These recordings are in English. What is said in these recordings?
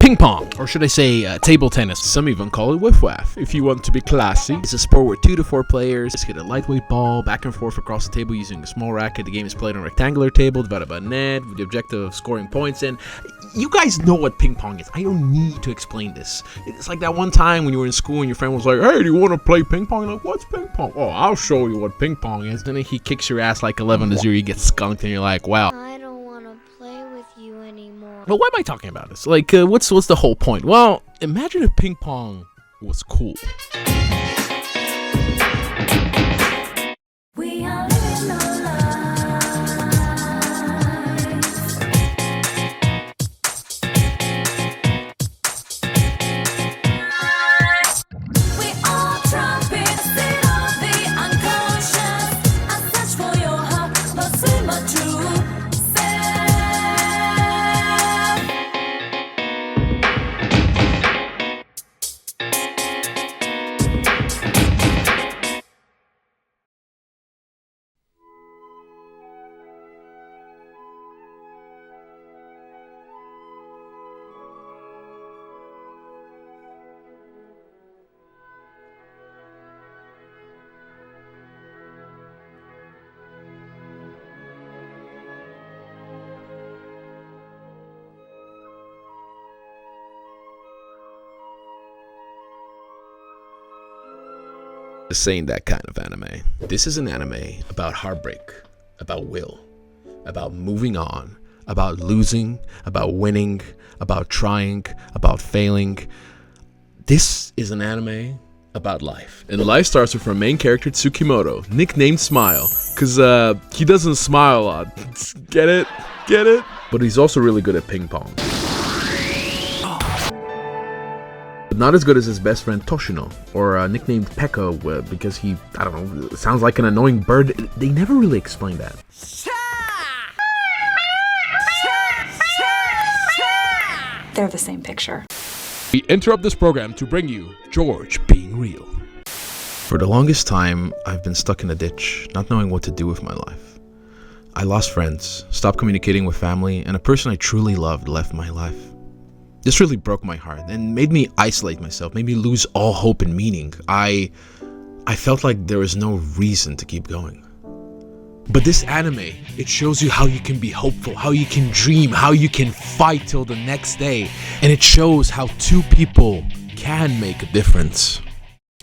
Ping-pong, or should I say table tennis. Some even call it whiff-waff, if you want to be classy. It's a sport where 2 to 4 players just hit a lightweight ball back and forth across the table using a small racket. The game is played on a rectangular table divided by a net with the objective of scoring points. And you guys know what ping-pong is. I don't need to explain this. It's like that one time when you were in school and your friend was like, hey, do you want to play ping-pong? You're like, what's ping-pong? Oh, I'll show you what ping-pong is. Then he kicks your ass like 11-0. You get skunked and you're like, wow. Well, why am I talking about this? Like, what's the whole point? Well, imagine if ping pong was cool. We are living our lives. We all trumpets sit on the unconscious. I search for your heart, but swim my true. This ain't that kind of anime. This is an anime about heartbreak, about will, about moving on, about losing, about winning, about trying, about failing. This is an anime about life. And life starts with our main character Tsukimoto, nicknamed Smile, cause he doesn't smile a lot. Get it? Get it? But he's also really good at ping pong. Not as good as his best friend Toshino, or nicknamed Pekka, because he, I don't know, sounds like an annoying bird. They never really explain that. They're the same picture. We interrupt this program to bring you George Being Real. For the longest time, I've been stuck in a ditch, not knowing what to do with my life. I lost friends, stopped communicating with family, and a person I truly loved left my life. This really broke my heart and made me isolate myself, made me lose all hope and meaning. I felt like there was no reason to keep going. But this anime, it shows you how you can be hopeful, how you can dream, how you can fight till the next day. And it shows how 2 people can make a difference.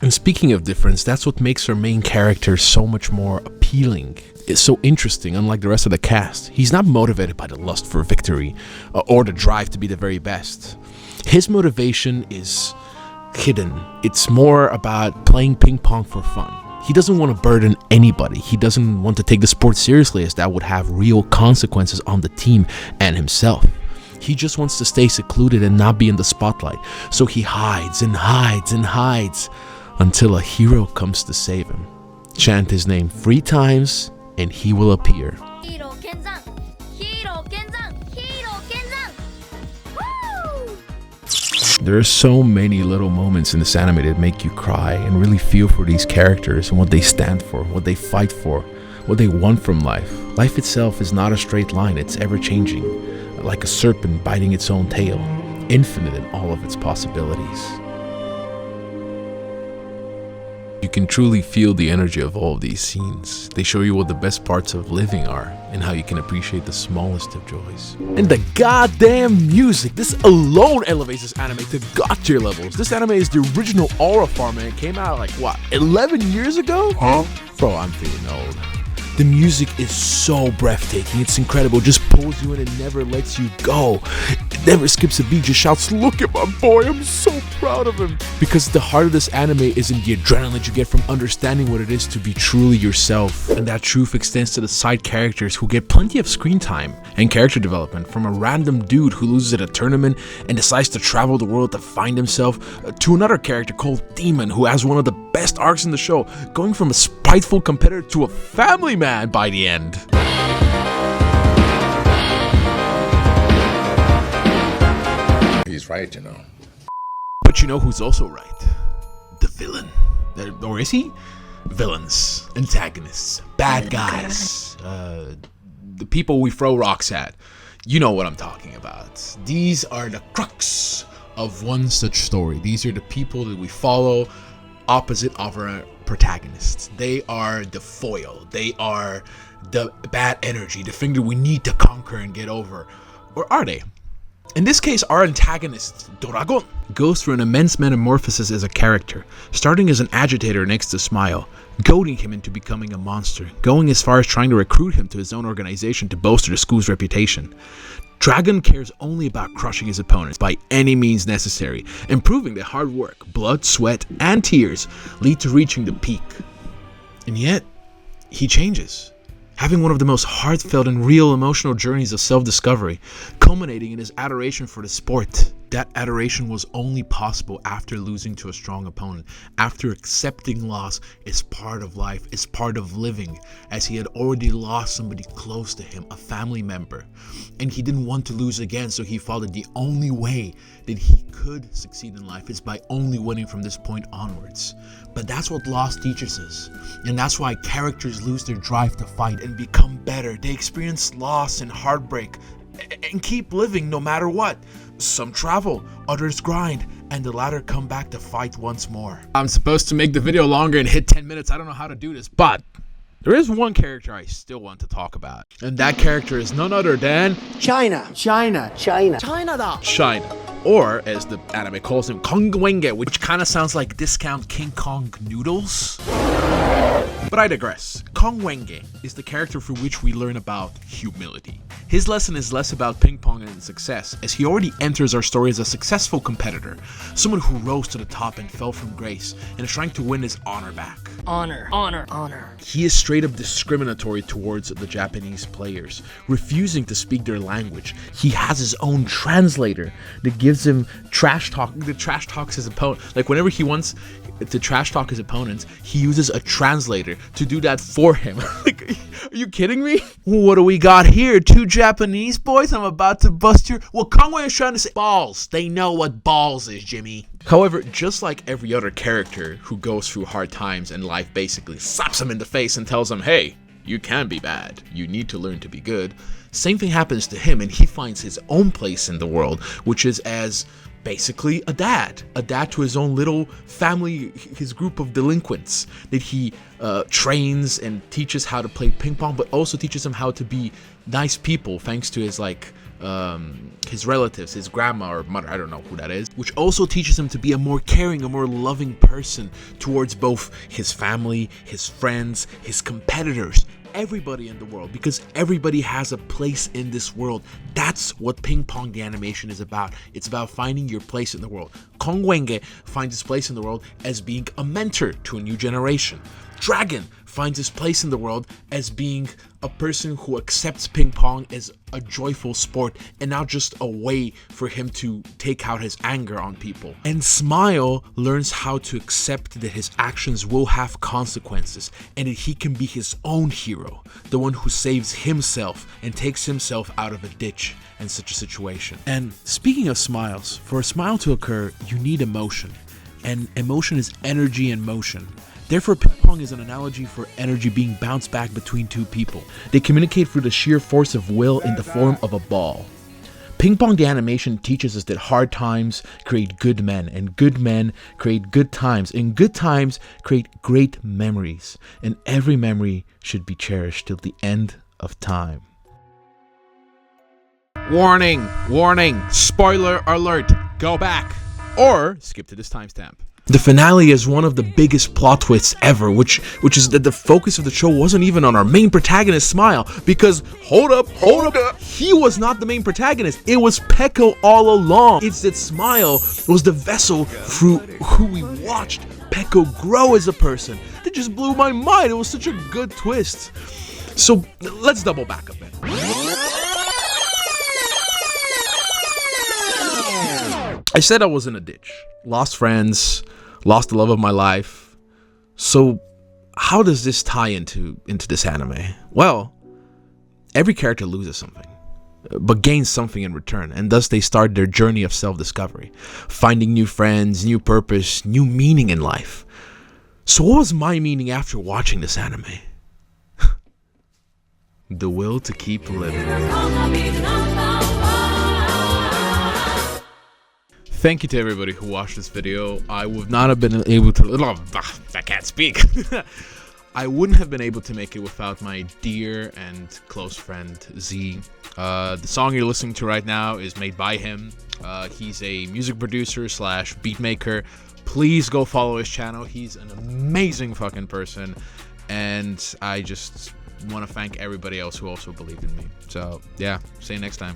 And speaking of difference, that's what makes our main character so much more appealing. It's so interesting, unlike the rest of the cast. He's not motivated by the lust for victory or the drive to be the very best. His motivation is hidden. It's more about playing ping pong for fun. He doesn't want to burden anybody. He doesn't want to take the sport seriously, as that would have real consequences on the team and himself. He just wants to stay secluded and not be in the spotlight. So he hides and hides and hides until a hero comes to save him. Chant his name 3 times and he will appear. There are so many little moments in this anime that make you cry and really feel for these characters and what they stand for, what they fight for, what they want from life. Life itself is not a straight line, it's ever-changing, like a serpent biting its own tail, infinite in all of its possibilities. You can truly feel the energy of all of these scenes. They show you what the best parts of living are and how you can appreciate the smallest of joys. And the goddamn music! This alone elevates this anime to god tier levels. This anime is the original Aura Farm and it came out like, what, 11 years ago? Huh? Bro, I'm feeling old. The music is so breathtaking, it's incredible, it just pulls you in and never lets you go. It never skips a beat, just shouts, look at my boy, I'm so proud of him. Because the heart of this anime is in the adrenaline that you get from understanding what it is to be truly yourself. And that truth extends to the side characters who get plenty of screen time and character development, from a random dude who loses at a tournament and decides to travel the world to find himself, to another character called Demon who has one of the best arcs in the show, going from a spiteful competitor to a family man by the end. He's right, you know. But you know who's also right? The villain. Or is he? villains, antagonists, bad guys, the people we throw rocks at. You know what I'm talking about. These are the crux of one such story. These are the people that we follow opposite of our protagonists. They are the foil. They are the bad energy, the thing that we need to conquer and get over. Or are they? In this case, our antagonist, Doragon, goes through an immense metamorphosis as a character, starting as an agitator next to Smile, goading him into becoming a monster, going as far as trying to recruit him to his own organization to bolster the school's reputation. Dragon cares only about crushing his opponents by any means necessary, and proving that hard work, blood, sweat, and tears lead to reaching the peak. And yet, he changes, having one of the most heartfelt and real emotional journeys of self-discovery, culminating in his adoration for the sport. That adoration was only possible after losing to a strong opponent, after accepting loss is part of life, is part of living, as he had already lost somebody close to him, a family member. And he didn't want to lose again, so he felt that the only way that he could succeed in life is by only winning from this point onwards. But that's what loss teaches us, and that's why characters lose their drive to fight and become better. They experience loss and heartbreak and keep living no matter what. Some travel, others grind, and the latter come back to fight once more. I'm supposed to make the video longer and hit 10 minutes. I don't know how to do this, but there is one character I still want to talk about. And that character is none other than China. Or, as the anime calls him, Kong Wenge, which kind of sounds like discount King Kong noodles. But I digress. Kong Wenge is the character through which we learn about humility. His lesson is less about ping-pong and success, as he already enters our story as a successful competitor, someone who rose to the top and fell from grace, and is trying to win his honor back. Honor. He is straight up discriminatory towards the Japanese players, refusing to speak their language. He has his own translator that gives him trash talk, that trash talks his opponent. Like whenever he wants to trash talk his opponents, he uses a translator to do that for him. Like, are you kidding me? What do we got here? Two Japanese boys? I'm about to bust your... Well, Conway is trying to say balls. They know what balls is, Jimmy. However, just like every other character who goes through hard times and life basically slaps him in the face and tells him, hey, you can be bad. You need to learn to be good. Same thing happens to him, and he finds his own place in the world, which is as basically a dad to his own little family, his group of delinquents that he trains and teaches how to play ping pong, but also teaches them how to be nice people thanks to his his relatives, his grandma or mother, I don't know who that is, which also teaches him to be a more caring, a more loving person towards both his family, his friends, his competitors, everybody in the world, because everybody has a place in this world. That's what Ping Pong the animation is about. It's about finding your place in the world. Kong Wenge finds his place in the world as being a mentor to a new generation. Dragon finds his place in the world as being a person who accepts ping pong as a joyful sport and not just a way for him to take out his anger on people. And Smile learns how to accept that his actions will have consequences and that he can be his own hero, the one who saves himself and takes himself out of a ditch in such a situation. And speaking of smiles, for a smile to occur, you need emotion. And emotion is energy in motion. Therefore, ping pong is an analogy for energy being bounced back between two people. They communicate through the sheer force of will in the form of a ball. Ping Pong the animation teaches us that hard times create good men, and good men create good times, and good times create great memories, and every memory should be cherished till the end of time. Warning, warning, spoiler alert, go back, or skip to this timestamp. The finale is one of the biggest plot twists ever, which is that the focus of the show wasn't even on our main protagonist, Smile, because hold up, he was not the main protagonist. It was Peko all along. It's that Smile was the vessel through who we watched Peko grow as a person. It just blew my mind. It was such a good twist. So let's double back a bit. I said I was in a ditch, lost friends, lost the love of my life. So how does this tie into this anime? Well, every character loses something, but gains something in return, and thus they start their journey of self-discovery, finding new friends, new purpose, new meaning in life. So what was my meaning after watching this anime? The will to keep living. Thank you to everybody who watched this video. I would not have been able to... I can't speak. I wouldn't have been able to make it without my dear and close friend, Z. The song you're listening to right now is made by him. He's a music producer slash beat maker. Please go follow his channel. He's an amazing fucking person. And I just want to thank everybody else who also believed in me. So, yeah, see you next time.